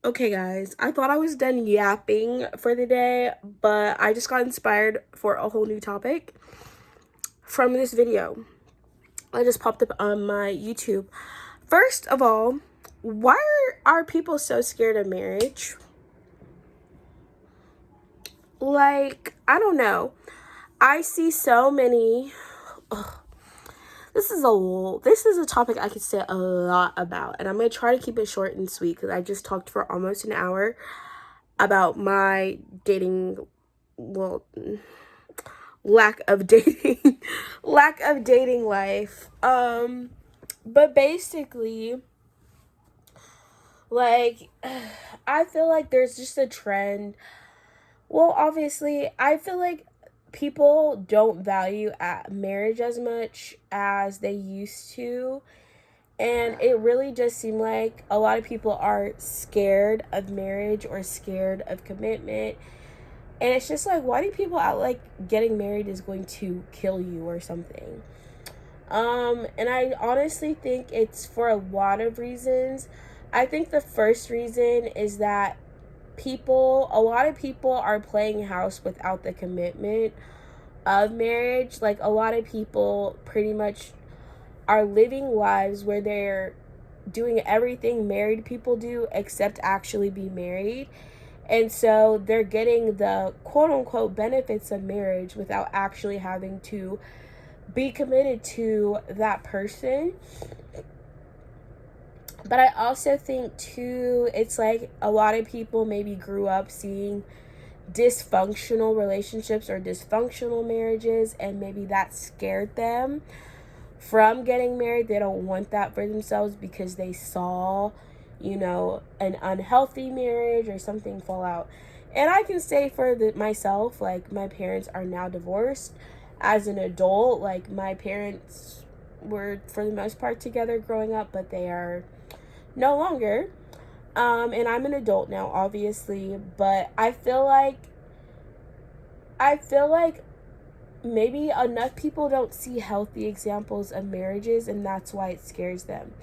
Okay, guys, I thought I was done yapping for the day, but I just got inspired for a whole new topic from this video. I just popped up on my YouTube. First of all, why are people so scared of marriage? Like, I don't know. I see so many. Ugh, this is a topic I could say a lot about, and I'm gonna try to keep it short and sweet because I just talked for almost an hour about my dating, well, lack of dating lack of dating life. But basically, like, I feel like there's just a trend. Well, obviously, I feel like people don't value marriage as much as they used to, and it really just seemed like a lot of people are scared of marriage or scared of commitment. And it's just like, why do people act like getting married is going to kill you or something? And I honestly think it's for a lot of reasons. I think the first reason is that a lot of people are playing house without the commitment of marriage. Like, a lot of people pretty much are living lives where they're doing everything married people do except actually be married. And so they're getting the quote unquote benefits of marriage without actually having to be committed to that person. But I also think too, it's like a lot of people maybe grew up seeing dysfunctional relationships or dysfunctional marriages, and maybe that scared them from getting married. They don't want that for themselves because they saw, an unhealthy marriage or something fall out. And I can say for myself, like, my parents are now divorced. As an adult, like, my parents were for the most part together growing up, but they are no longer. And I'm an adult now, obviously, but I feel like maybe enough people don't see healthy examples of marriages, and that's why it scares them.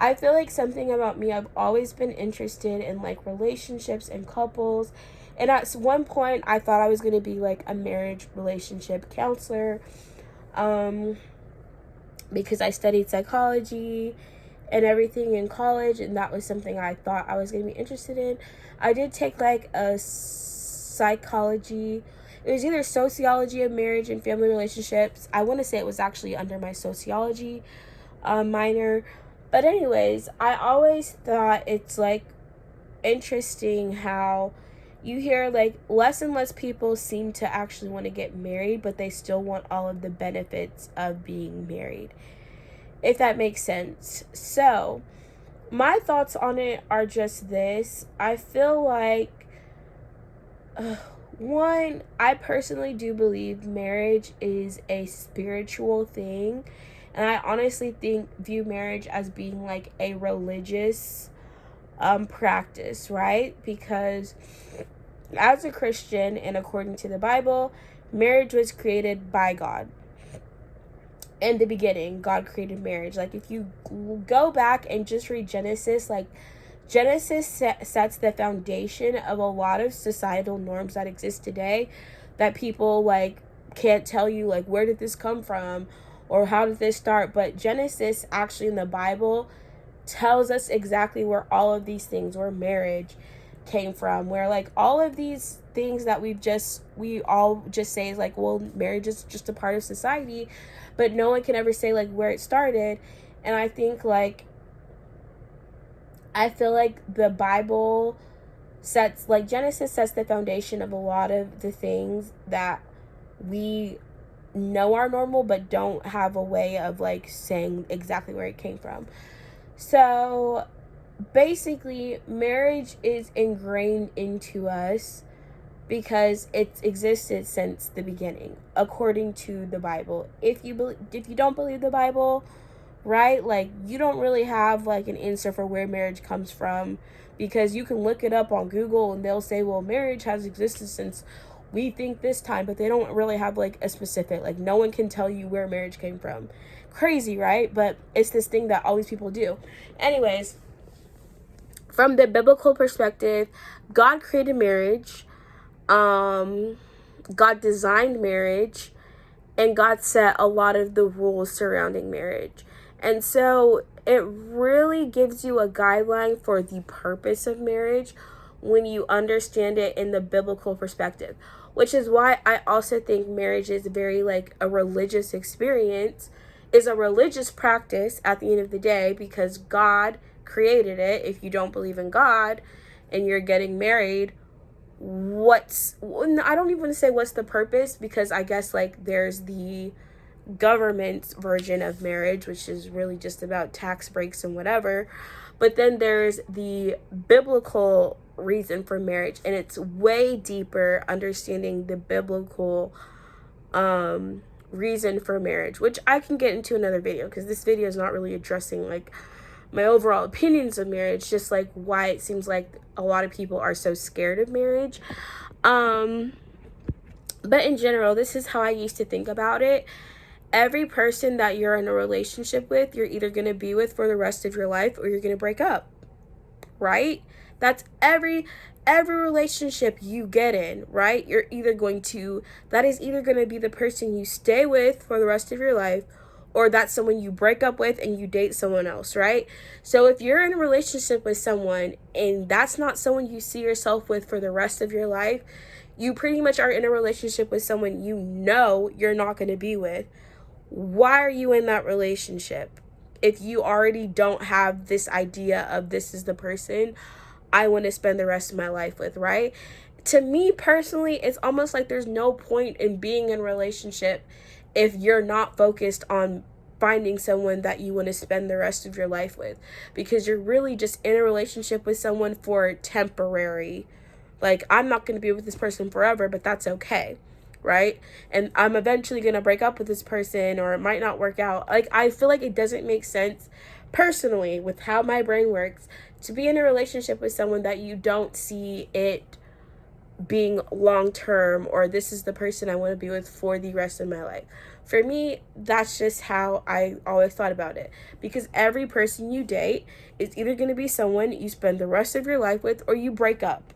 I feel like something about me, I've always been interested in like relationships and couples. And at one point, I thought I was going to be like a marriage relationship counselor, um, because I studied psychology and everything in college, and that was something I thought I was going to be interested in. I did take like a psychology, it was either sociology of marriage and family relationships. I want to say it was actually under my sociology minor. But anyways, I always thought it's like interesting how you hear like less and less people seem to actually want to get married, but they still want all of the benefits of being married, if that makes sense. So my thoughts on it are just this. I feel like, uh, one, I personally do believe marriage is a spiritual thing, and I honestly view marriage as being like a religious practice, right? Because as a Christian and according to the Bible, marriage was created by God. In the beginning, God created marriage. Like, if you go back and just read Genesis, like, Genesis sets the foundation of a lot of societal norms that exist today, that people like can't tell you like where did this come from or how did this start. But Genesis actually in the Bible tells us exactly where all of these things, where marriage came from, where like all of these things that we all just say is like, well, marriage is just a part of society, but no one can ever say like where it started. And I feel like the Bible sets, like, Genesis sets the foundation of a lot of the things that we know are normal but don't have a way of like saying exactly where it came from. So basically, marriage is ingrained into us because it's existed since the beginning, according to the Bible. If you don't believe the Bible, right? Like, you don't really have like an answer for where marriage comes from, because you can look it up on Google and they'll say, well, marriage has existed since we think this time, but they don't really have like a specific, like, no one can tell you where marriage came from. Crazy, right? But it's this thing that all these people do. Anyways, from the biblical perspective, God created marriage. God designed marriage, and God set a lot of the rules surrounding marriage. And so it really gives you a guideline for the purpose of marriage when you understand it in the biblical perspective, which is why I also think marriage is very like a religious experience, is a religious practice at the end of the day, because God created it. If you don't believe in God and you're getting married, I don't even want to say what's the purpose, because I guess like there's the government's version of marriage, which is really just about tax breaks and whatever. But then there's the biblical reason for marriage, and it's way deeper, understanding the biblical reason for marriage, which I can get into another video, because this video is not really addressing like my overall opinions of marriage, just like why it seems like a lot of people are so scared of marriage. But in general, this is how I used to think about it. Every person that you're in a relationship with, you're either going to be with for the rest of your life, or you're going to break up, right? That's every relationship you get in, right? That is either going to be the person you stay with for the rest of your life, or that's someone you break up with and you date someone else, right? So if you're in a relationship with someone and that's not someone you see yourself with for the rest of your life, you pretty much are in a relationship with someone you know you're not going to be with. Why are you in that relationship if you already don't have this idea of this is the person I want to spend the rest of my life with, right? To me personally, it's almost like there's no point in being in a relationship if you're not focused on finding someone that you want to spend the rest of your life with, because you're really just in a relationship with someone for temporary. Like, I'm not going to be with this person forever, but that's okay, right? And I'm eventually going to break up with this person, or it might not work out. Like, I feel like it doesn't make sense personally with how my brain works to be in a relationship with someone that you don't see it being long term, or this is the person I want to be with for the rest of my life. For me, that's just how I always thought about it, because every person you date is either going to be someone you spend the rest of your life with, or you break up,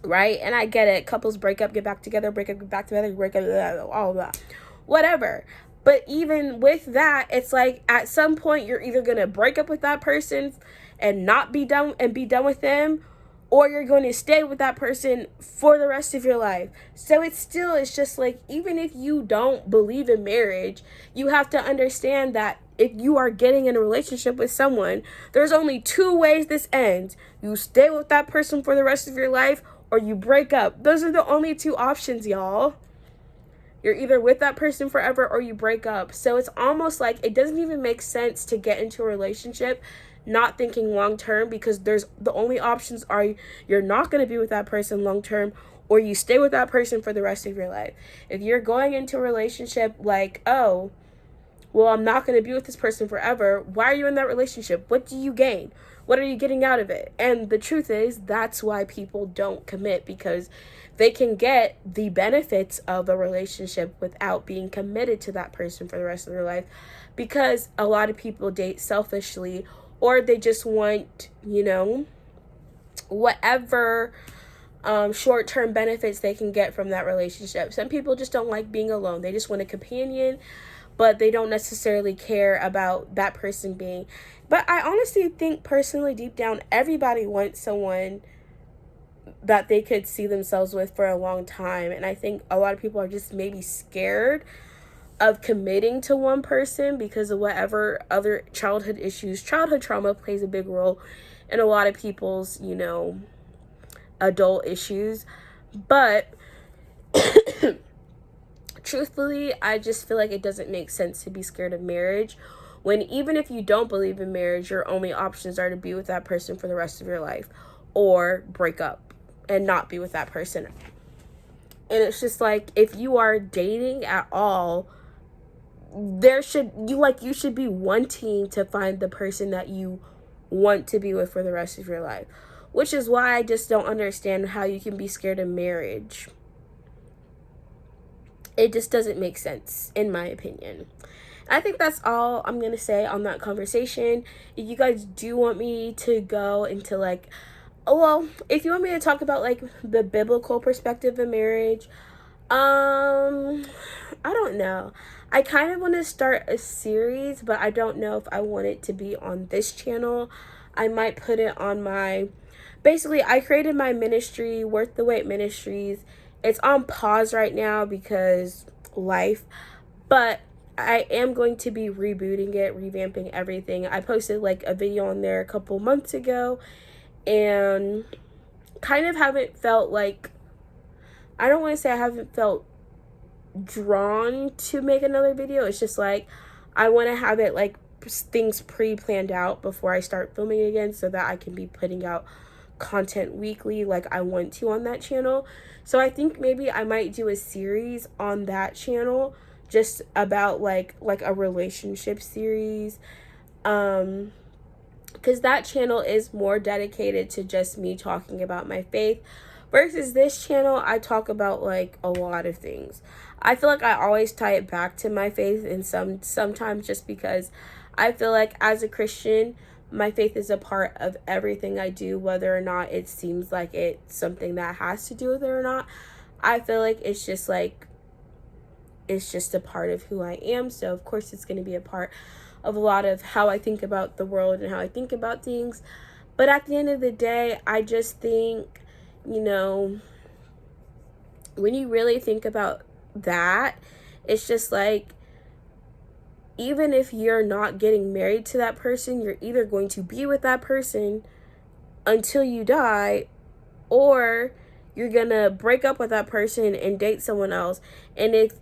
right? And I get it, couples break up, get back together, break up, get back together, break up, all of that, whatever. But even with that, it's like at some point you're either going to break up with that person and not be done with them, or you're going to stay with that person for the rest of your life. So it's just like, even if you don't believe in marriage, you have to understand that if you are getting in a relationship with someone, there's only two ways this ends. You stay with that person for the rest of your life, or you break up. Those are the only two options, y'all. You're either with that person forever, or you break up. So it's almost like it doesn't even make sense to get into a relationship not thinking long term, because the only options are you're not going to be with that person long term, or you stay with that person for the rest of your life. If you're going into a relationship like, oh, well, I'm not going to be with this person forever, why are you in that relationship? What do you gain? What are you getting out of it? And the truth is, that's why people don't commit, because they can get the benefits of a relationship without being committed to that person for the rest of their life, because a lot of people date selfishly, or they just want, whatever short-term benefits they can get from that relationship. Some people just don't like being alone. They just want a companion, but they don't necessarily care about that person being. But I honestly think, personally, deep down, everybody wants someone that they could see themselves with for a long time. And I think a lot of people are just maybe scared of committing to one person because of whatever other childhood issues. Childhood trauma plays a big role in a lot of people's, adult issues. But truthfully, I just feel like it doesn't make sense to be scared of marriage when, even if you don't believe in marriage, your only options are to be with that person for the rest of your life, or break up and not be with that person. And it's just like, if you are dating at all, you should be wanting to find the person that you want to be with for the rest of your life, which is why I just don't understand how you can be scared of marriage. It just doesn't make sense, in my opinion. I think that's all I'm gonna say on that conversation. If you guys do want me to go into like, oh, well, if you want me to talk about like the biblical perspective of marriage, I don't know. I kind of want to start a series, but I don't know if I want it to be on this channel. I might put it on my, basically, I created my ministry, Worth the Wait Ministries. It's on pause right now because life, but I am going to be rebooting it, revamping everything. I posted like a video on there a couple months ago and kind of haven't felt like, I don't want to say I haven't felt drawn to make another video. It's just like I want to have it like things pre-planned out before I start filming again so that I can be putting out content weekly like I want to on that channel. So I think maybe I might do a series on that channel just about like a relationship series, because that channel is more dedicated to just me talking about my faith versus this channel. I talk about like a lot of things. I feel like I always tie it back to my faith, and sometimes just because I feel like as a Christian, my faith is a part of everything I do, whether or not it seems like it's something that has to do with it or not. I feel like it's just a part of who I am. So of course it's going to be a part of a lot of how I think about the world and how I think about things. But at the end of the day, I just think, you know, when you really think about that, it's just like, even if you're not getting married to that person, you're either going to be with that person until you die, or you're gonna break up with that person and date someone else. And if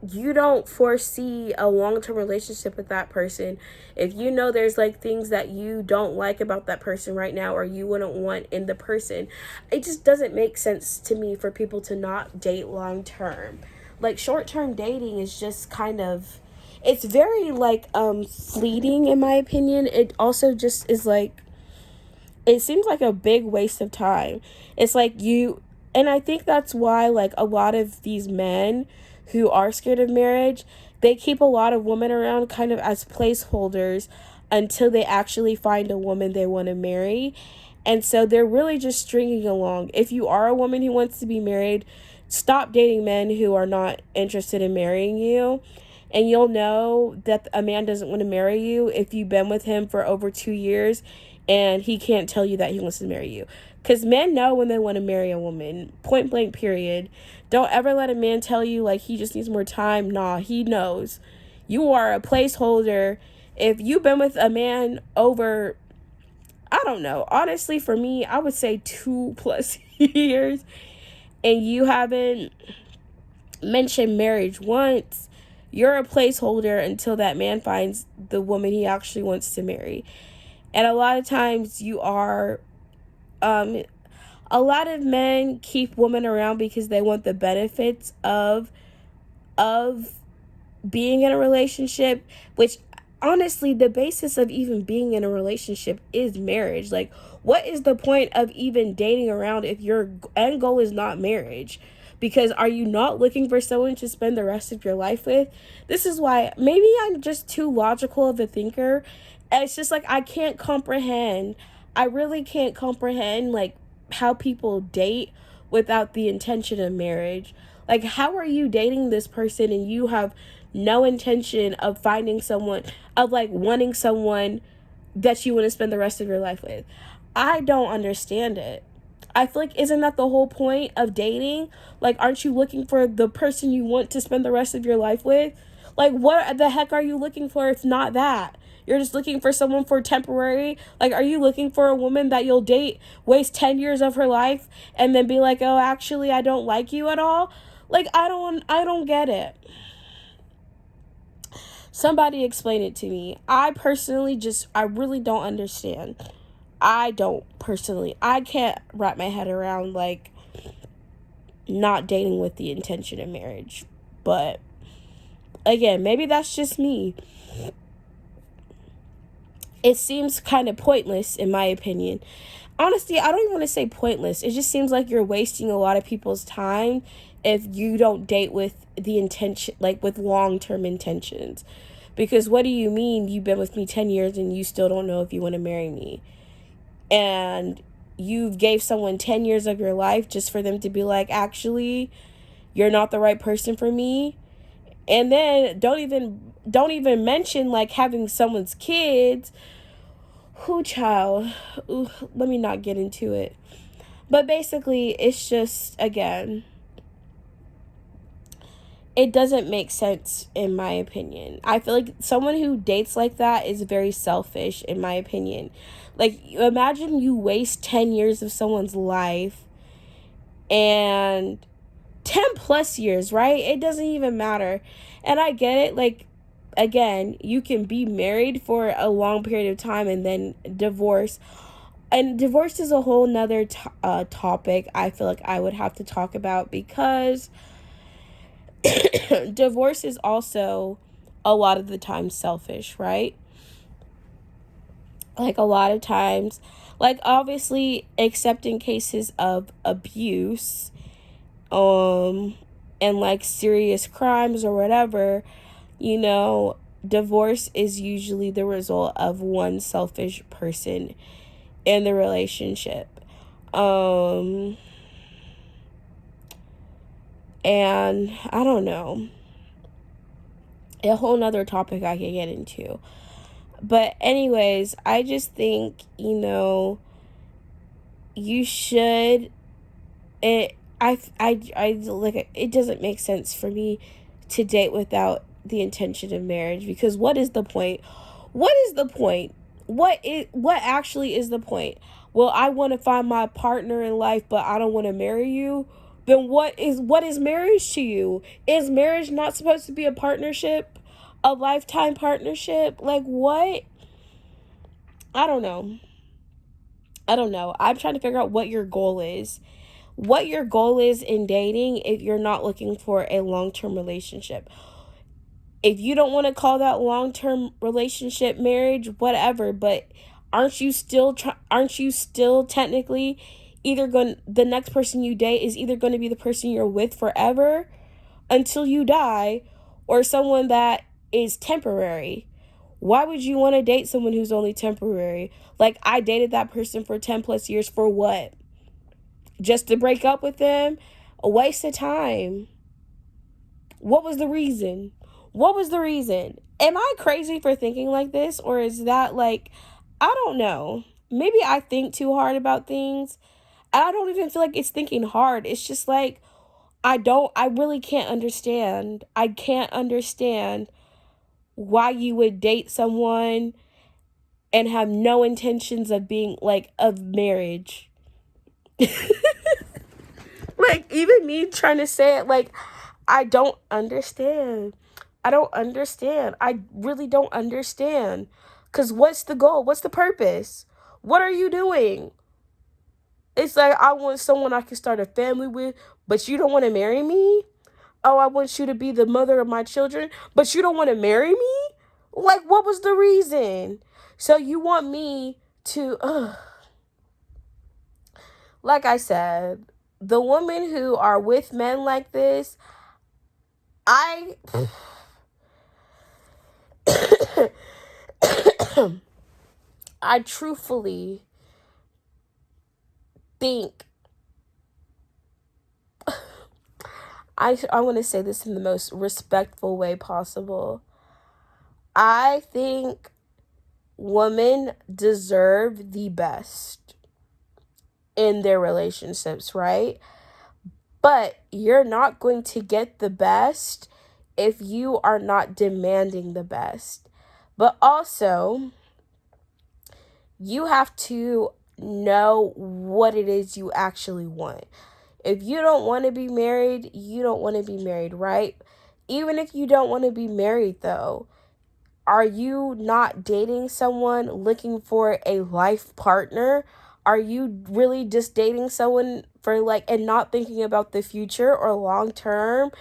you don't foresee a long-term relationship with that person, if you know there's like things that you don't like about that person right now or you wouldn't want in the person, it just doesn't make sense to me for people to not date long-term. Like short-term dating is just kind of, it's very like fleeting in my opinion. It also just is like, it seems like a big waste of time. It's like and I think that's why like a lot of these men who are scared of marriage, they keep a lot of women around kind of as placeholders until they actually find a woman they want to marry. And so they're really just stringing along. If you are a woman who wants to be married, stop dating men who are not interested in marrying you. And you'll know that a man doesn't want to marry you if you've been with him for over 2 years and he can't tell you that he wants to marry you. Because men know when they want to marry a woman, point blank, period. Don't ever let a man tell you like he just needs more time. Nah, he knows. You are a placeholder. If you've been with a man over, I don't know, honestly, for me, I would say 2+ years, and you haven't mentioned marriage once, you're a placeholder until that man finds the woman he actually wants to marry. And a lot of times you are, a lot of men keep women around because they want the benefits of being in a relationship, which honestly, the basis of even being in a relationship is marriage. Like, what is the point of even dating around if your end goal is not marriage? Because are you not looking for someone to spend the rest of your life with? This is why maybe I'm just too logical of a thinker. It's just like I can't comprehend. I really can't comprehend like how people date without the intention of marriage. Like, how are you dating this person and you have no intention of finding someone, of like wanting someone that you want to spend the rest of your life with? I don't understand it. I feel like, isn't that the whole point of dating? Like, aren't you looking for the person you want to spend the rest of your life with? Like, what the heck are you looking for if not that? You're just looking for someone for temporary. Like, are you looking for a woman that you'll date, waste 10 years of her life, and then be like, oh, actually, I don't like you at all? Like, I don't get it. Somebody explain it to me. I really don't understand. I can't wrap my head around like not dating with the intention of marriage. But again, maybe that's just me. It seems kind of pointless in my opinion. Honestly, I don't even want to say pointless. It just seems like you're wasting a lot of people's time if you don't date with the intention, like with long-term intentions. Because what do you mean you've been with me 10 years and you still don't know if you want to marry me? And you gave someone 10 years of your life just for them to be like, actually, you're not the right person for me. And then don't even mention like having someone's kids. Who child? Ooh, let me not get into it. But basically, it's just, again, it doesn't make sense in my opinion. I feel like someone who dates like that is very selfish in my opinion. Like, imagine you waste 10 years of someone's life, and 10 plus years, right? It doesn't even matter. And I get it. Like, again, you can be married for a long period of time and then divorce. And divorce is a whole nother topic I feel like I would have to talk about, because divorce is also a lot of the time selfish, right? Like, a lot of times, like, obviously, except in cases of abuse, um, and like serious crimes or whatever, you know, divorce is usually the result of one selfish person in the relationship. Um, and I don't know, a whole nother topic I could get into. But anyways, I just think, you should, I like, it doesn't make sense for me to date without the intention of marriage, because what is the point? What is the point? What actually is the point? Well, I want to find my partner in life, but I don't want to marry you. Then what is marriage to you? Is marriage not supposed to be a partnership? A lifetime partnership? Like, what? I don't know. I don't know. I'm trying to figure out what your goal is. What your goal is in dating if you're not looking for a long-term relationship. If you don't want to call that long-term relationship marriage, whatever, but aren't you still technically either going the next person you date is either going to be the person you're with forever until you die, or someone that is temporary? Why would you want to date someone who's only temporary? Like, I dated that person for 10 plus years for what? Just to break up with them? A waste of time. What was the reason? What was the reason? Am I crazy for thinking like this? Or is that like, I don't know. Maybe I think too hard about things. I don't even feel like it's thinking hard. It's just like, I really can't understand. I can't understand why you would date someone and have no intentions of being like, of marriage. Like, even me trying to say it, like, I don't understand. I don't understand. I really don't understand. Because what's the goal? What's the purpose? What are you doing? It's like, I want someone I can start a family with, but you don't want to marry me? Oh, I want you to be the mother of my children, but you don't want to marry me? Like, what was the reason? So you want me to, like I said, the women who are with men like this, I I truthfully think, I want to say this in the most respectful way possible. I think women deserve the best in their relationships, right? But you're not going to get the best if you are not demanding the best. But also, you have to know what it is you actually want. If you don't want to be married, you don't want to be married, right? Even if you don't want to be married, though, are you not dating someone looking for a life partner? Are you really just dating someone for like, and not thinking about the future or long term?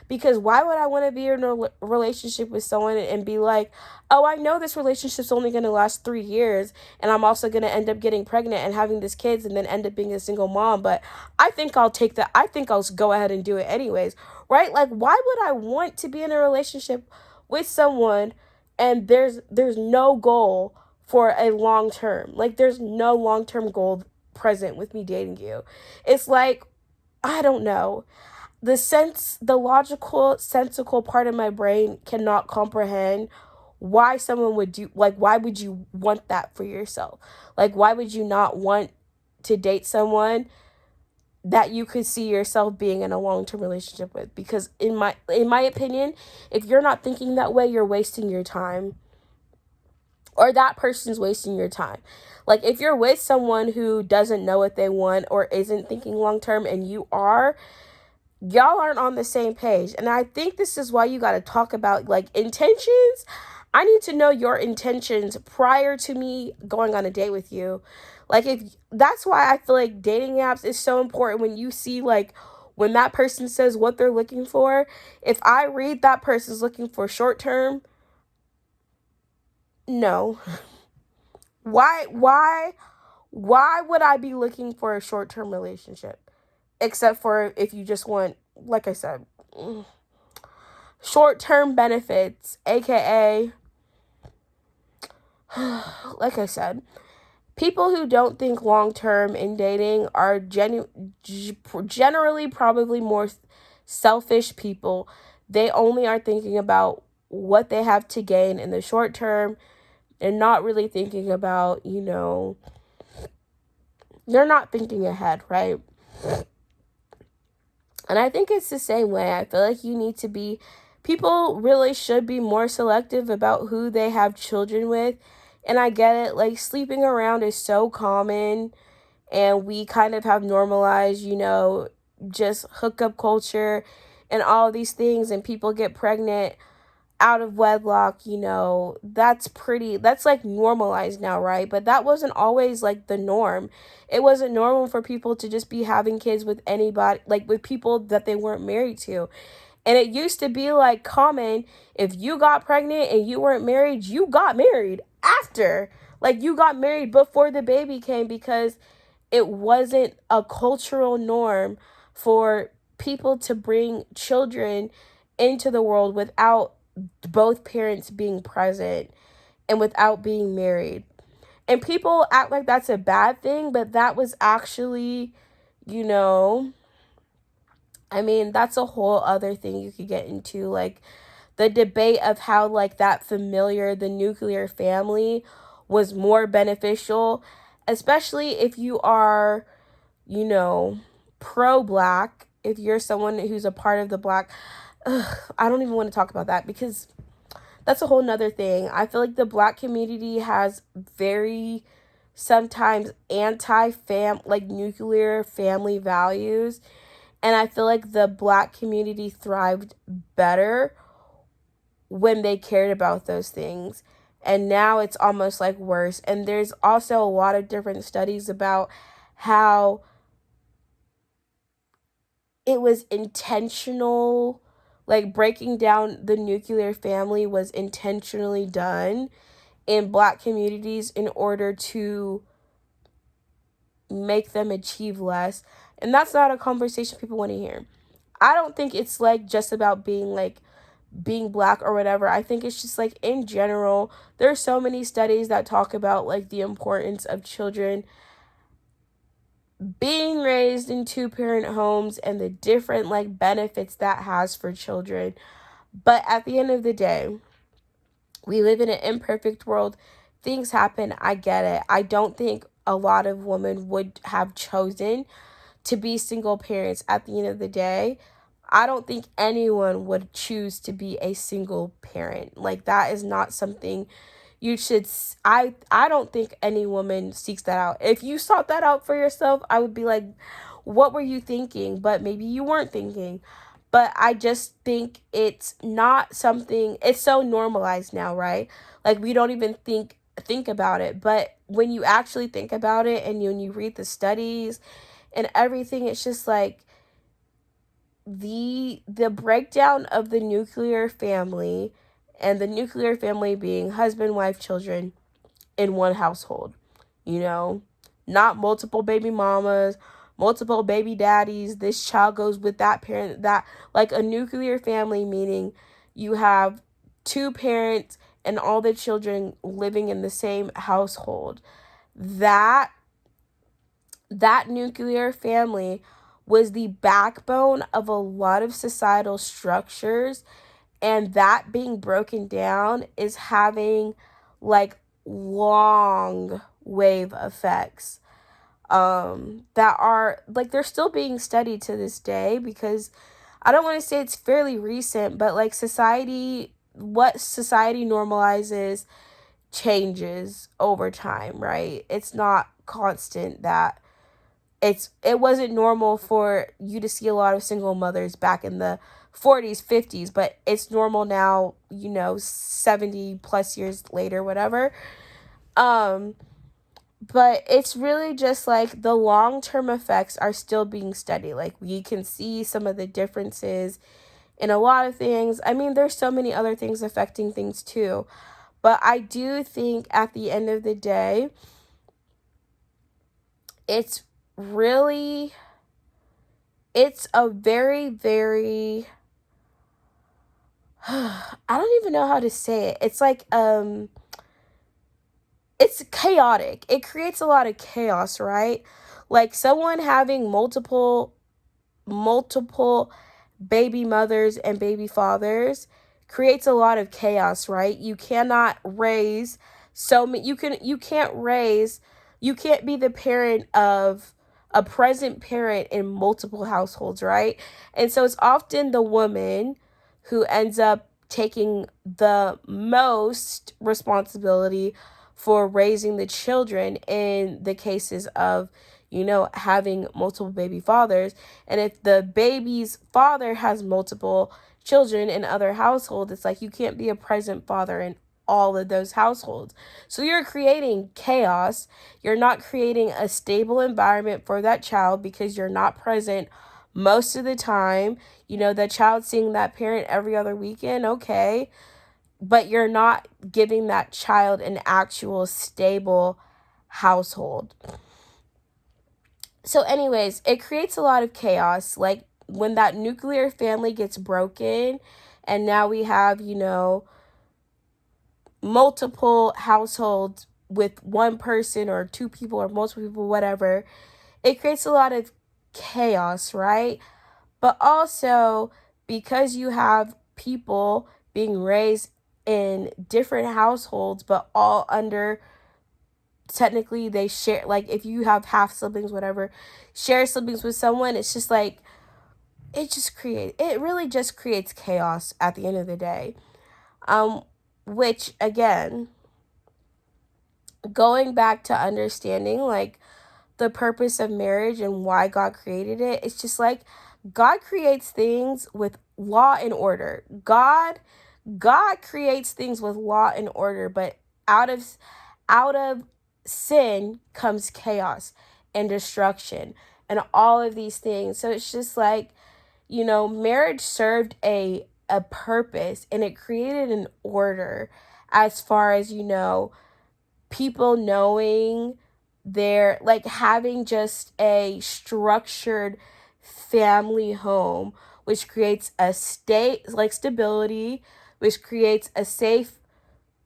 Because why would I want to be in a relationship with someone and be like, oh, I know this relationship's only going to last 3 years, and I'm also going to end up getting pregnant and having these kids and then end up being a single mom, but I think I'll take that. I think I'll go ahead and do it anyways, right? Like, why would I want to be in a relationship with someone and there's no goal for a long term. Like there's no long term goal present with me dating you. It's like, I don't know. The logical, sensical part of my brain cannot comprehend why someone would do, like, why would you want that for yourself? Like, why would you not want to date someone that you could see yourself being in a long-term relationship with? Because in my opinion, if you're not thinking that way, you're wasting your time, or that person's wasting your time. Like if you're with someone who doesn't know what they want or isn't thinking long term and you are, y'all aren't on the same page. And I think this is why you got to talk about like intentions. I need to know your intentions prior to me going on a date with you. Like if that's why I feel like dating apps is so important. When you see like when that person says what they're looking for, if I read that person's looking for short term, no. Why would I be looking for a short-term relationship? Except for if you just want, like I said, short-term benefits, aka like I said, people who don't think long-term in dating are generally probably more selfish people. They only are thinking about what they have to gain in the short term and not really thinking about, they're not thinking ahead, right? And I think it's the same way. I feel like people really should be more selective about who they have children with. And I get it, like sleeping around is so common, and we kind of have normalized, just hookup culture and all these things, and people get pregnant out of wedlock. That's like normalized now, right? But that wasn't always like the norm. It wasn't normal for people to just be having kids with anybody, like with people that they weren't married to. And it used to be like common, if you got pregnant and you weren't married, you got married after. Like you got married before the baby came, because it wasn't a cultural norm for people to bring children into the world without both parents being present and without being married. And people act like that's a bad thing, but that was actually, you know, that's a whole other thing you could get into. Like the debate of how, like, the nuclear family was more beneficial, especially if you are, pro black, if you're someone who's a part of the black. I don't even want to talk about that because that's a whole nother thing. I feel like the black community has very sometimes like nuclear family values. And I feel like the black community thrived better when they cared about those things. And now it's almost like worse. And there's also a lot of different studies about how it was intentional, like breaking down the nuclear family was intentionally done in black communities in order to make them achieve less. And that's not a conversation people want to hear. I don't think it's like just about being black or whatever. I think it's just like in general, there's so many studies that talk about like the importance of children being raised in two-parent homes and the different like benefits that has for children. But at the end of the day, we live in an imperfect world. Things happen. I get it. I don't think a lot of women would have chosen to be single parents at the end of the day. I don't think anyone would choose to be a single parent. Like that is not something you should. I don't think any woman seeks that out. If you sought that out for yourself, I would be like, what were you thinking? But maybe you weren't thinking. But I just think it's not something, it's so normalized now, right? Like we don't even think about it. But when you actually think about it, and when you read the studies and everything, it's just like the breakdown of the nuclear family, and the nuclear family being husband, wife, children in one household. Not multiple baby mamas, multiple baby daddies. This child goes with that parent. That, like, a nuclear family meaning you have two parents and all the children living in the same household. That nuclear family was the backbone of a lot of societal structures, and that being broken down is having like long wave effects that are like they're still being studied to this day, because I don't want to say it's fairly recent, but like what society normalizes changes over time, right? It's not constant. That it wasn't normal for you to see a lot of single mothers back in the 40s, 50s, but it's normal now, 70 plus years later, whatever. Um but it's really just like the long-term effects are still being studied. Like, we can see some of the differences in a lot of things. I mean, there's so many other things affecting things too. But I do think at the end of the day, it's really, it's a very, very, I don't even know how to say it. It's like, it's chaotic. It creates a lot of chaos, right? Like, someone having multiple baby mothers and baby fathers creates a lot of chaos, right? You cannot raise so many, you can't be the parent of a present parent in multiple households, right? And so it's often the woman who ends up taking the most responsibility for raising the children in the cases of, having multiple baby fathers. And if the baby's father has multiple children in other households, it's like you can't be a present father in all of those households. So you're creating chaos. You're not creating a stable environment for that child because you're not present most of the time. The child seeing that parent every other weekend, okay, but you're not giving that child an actual stable household. So anyways, it creates a lot of chaos. Like, when that nuclear family gets broken and now we have, multiple households with one person or two people or multiple people, whatever, it creates a lot of chaos, right? But also, because you have people being raised in different households, but all under, technically they share, like if you have half siblings, whatever, share siblings with someone, it's just like, it really just creates chaos at the end of the day. Which again, going back to understanding like the purpose of marriage and why God created it, it's just like God creates things with law and order. God creates things with law and order, but out of sin comes chaos and destruction and all of these things. So it's just like, marriage served a purpose, and it created an order as far as, people knowing their, like, having just a structured family home, which creates a stability, which creates a safe,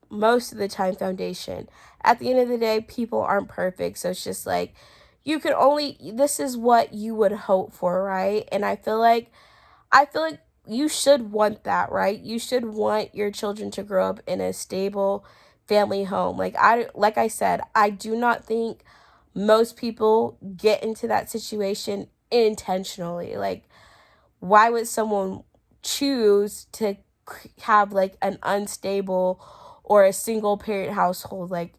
most of the time, foundation. At the end of the day, people aren't perfect, so it's just like, this is what you would hope for, right? And I feel like you should want that, right? You should want your children to grow up in a stable family home. Like I said, I do not think most people get into that situation intentionally. Like, why would someone choose to have like an unstable or a single parent household? Like,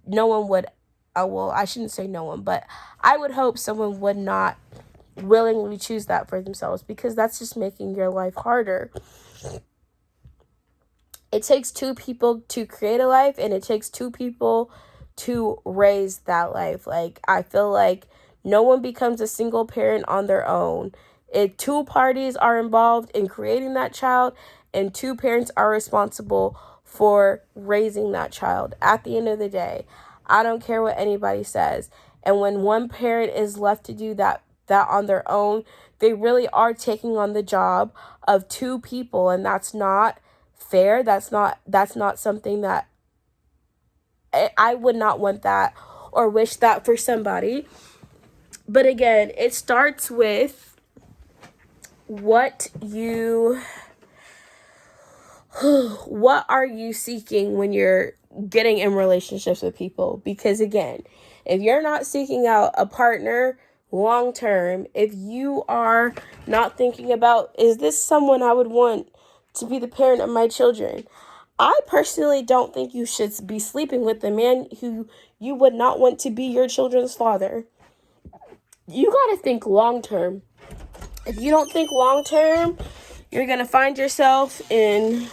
no one would, well, I shouldn't say no one, but I would hope someone would not willingly choose that for themselves, because that's just making your life harder. It takes two people to create a life, and it takes two people to raise that life. Like, I feel like no one becomes a single parent on their own. If two parties are involved in creating that child, and two parents are responsible for raising that child. At the end of the day, I don't care what anybody says. And when one parent is left to do that on their own, they really are taking on the job of two people, and that's not fair. That's not something that I would not want that or wish that for somebody. But again, it starts with what are you seeking when you're getting in relationships with people? Because again, if you're not seeking out a partner long term, if you are not thinking about, is this someone I would want to be the parent of my children? I personally don't think you should be sleeping with a man who you would not want to be your children's father. You got to think long term. If you don't think long term, you're going to find yourself in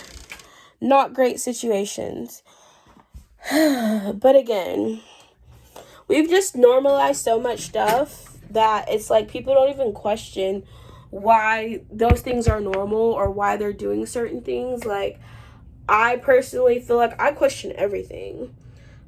not great situations. But again, we've just normalized so much stuff that it's like people don't even question why those things are normal or why they're doing certain things. Like, I personally feel like I question everything.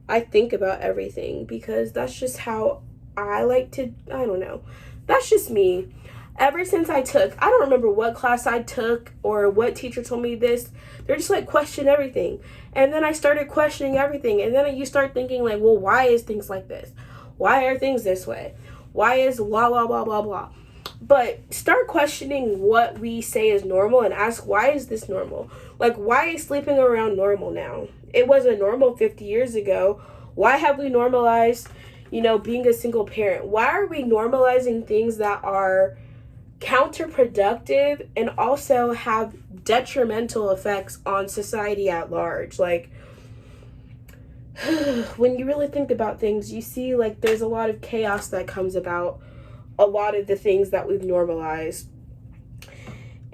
I think about everything because that's just how I like to, I don't know. That's just me. Ever since I don't remember what class I took or what teacher told me this. They're just like, question everything. And then I started questioning everything. And then you start thinking like, well, why is things like this? Why are things this way? Why is blah, blah, blah, blah, blah. But start questioning what we say is normal and ask, why is this normal? Like, why is sleeping around normal now? It wasn't normal 50 years ago. Why have we normalized, being a single parent? Why are we normalizing things that are counterproductive and also have detrimental effects on society at large? Like, when you really think about things, you see like there's a lot of chaos that comes about a lot of the things that we've normalized.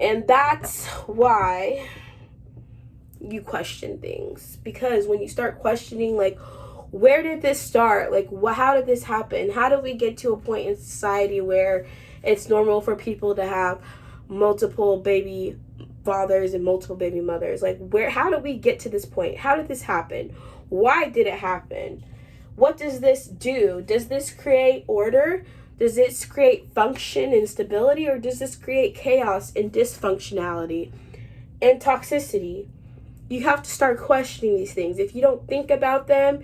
And that's why you question things. Because when you start questioning, like, where did this start? Like, how did this happen? How did we get to a point in society where it's normal for people to have multiple baby fathers and multiple baby mothers? Like, how did we get to this point? How did this happen? Why did it happen? What does this do? Does this create order? Does this create function and stability? Or does this create chaos and dysfunctionality and toxicity? You have to start questioning these things. If you don't think about them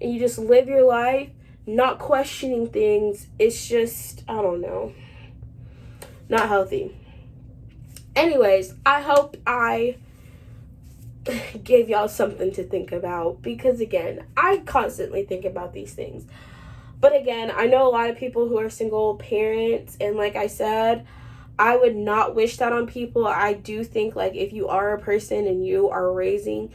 and you just live your life not questioning things, it's just, I don't know, not healthy. Anyways, I hope I gave y'all something to think about, because again, I constantly think about these things. But again, I know a lot of people who are single parents, and like I said, I would not wish that on people. I do think like if you are a person and you are raising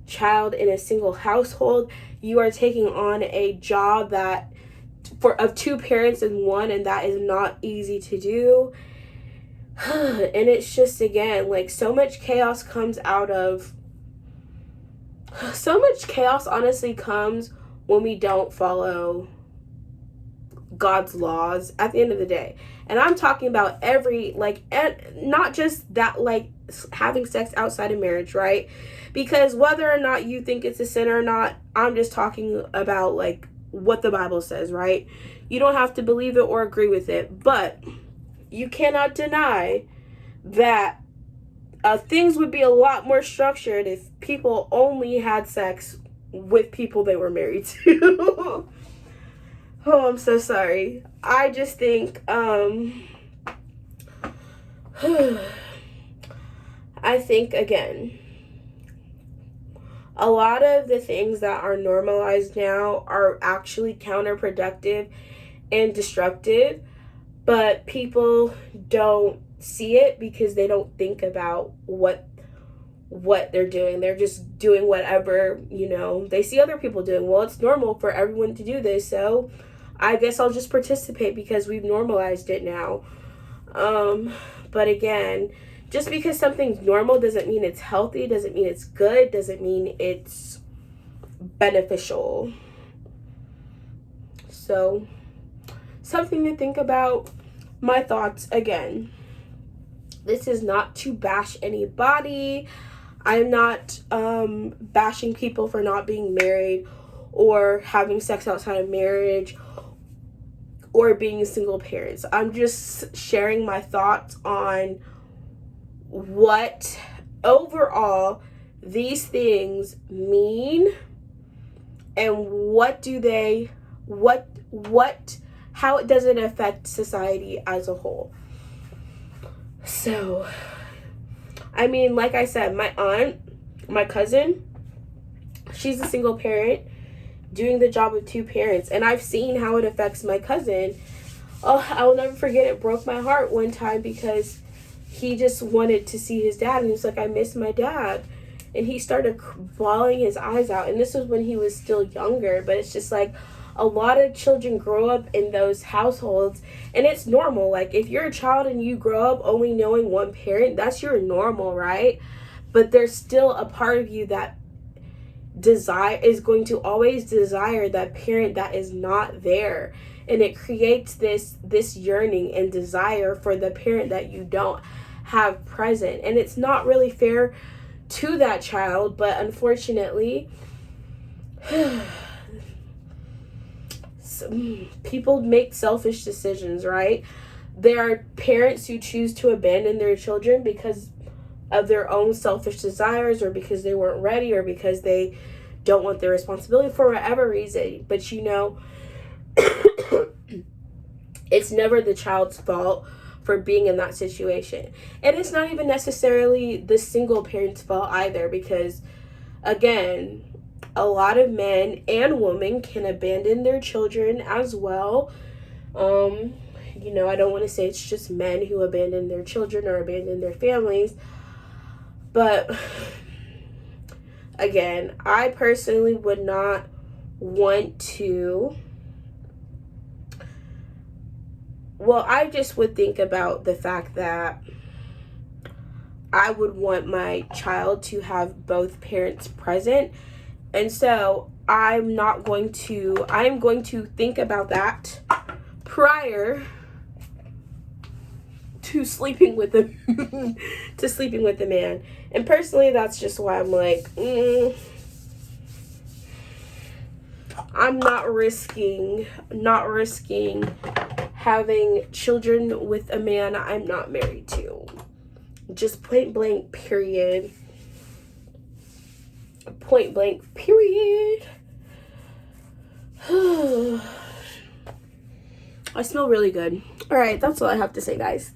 child in a single household, you are taking on a job that of two parents in one, and that is not easy to do. And it's just, again, like so much chaos honestly comes when we don't follow God's laws at the end of the day. And I'm talking about not just that, like having sex outside of marriage, right? Because whether or not you think it's a sin or not, I'm just talking about like what the Bible says, right? You don't have to believe it or agree with it, but you cannot deny that things would be a lot more structured if people only had sex with people they were married to. Oh, I'm so sorry. I just think, again, a lot of the things that are normalized now are actually counterproductive and destructive, but people don't see it because they don't think about what they're doing. They're just doing whatever, they see other people doing. Well, it's normal for everyone to do this, so I guess I'll just participate because we've normalized it now. But again, just because something's normal doesn't mean it's healthy, doesn't mean it's good, doesn't mean it's beneficial. So, something to think about. My thoughts, again, this is not to bash anybody. I'm not bashing people for not being married or having sex outside of marriage or being single parents. I'm just sharing my thoughts on what overall these things mean, and how it doesn't affect society as a whole. So, I mean, like I said, my cousin, she's a single parent doing the job of two parents, and I've seen how it affects my cousin. Oh, I'll never forget, it broke my heart one time because he just wanted to see his dad, and he was like, I miss my dad. And he started bawling his eyes out. And this was when he was still younger. But it's just like, a lot of children grow up in those households, and it's normal. Like, if you're a child and you grow up only knowing one parent, that's your normal, right? But there's still a part of you that is going to always desire that parent that is not there, and it creates this yearning and desire for the parent that you don't have present. And it's not really fair to that child, but unfortunately people make selfish decisions, right? There are parents who choose to abandon their children because of their own selfish desires, or because they weren't ready, or because they don't want their responsibility, for whatever reason. But it's never the child's fault for being in that situation. And it's not even necessarily the single parent's fault either, because again, a lot of men and women can abandon their children as well. I don't want to say it's just men who abandon their children or abandon their families, but again, I personally would not want to. Well, I just would think about the fact that I would want my child to have both parents present. And so I'm going to think about that prior to sleeping with the man. And personally, that's just why I'm like, I'm not risking having children with a man I'm not married to. Just point blank, period. Point blank, period. I smell really good. All right, that's all I have to say, guys.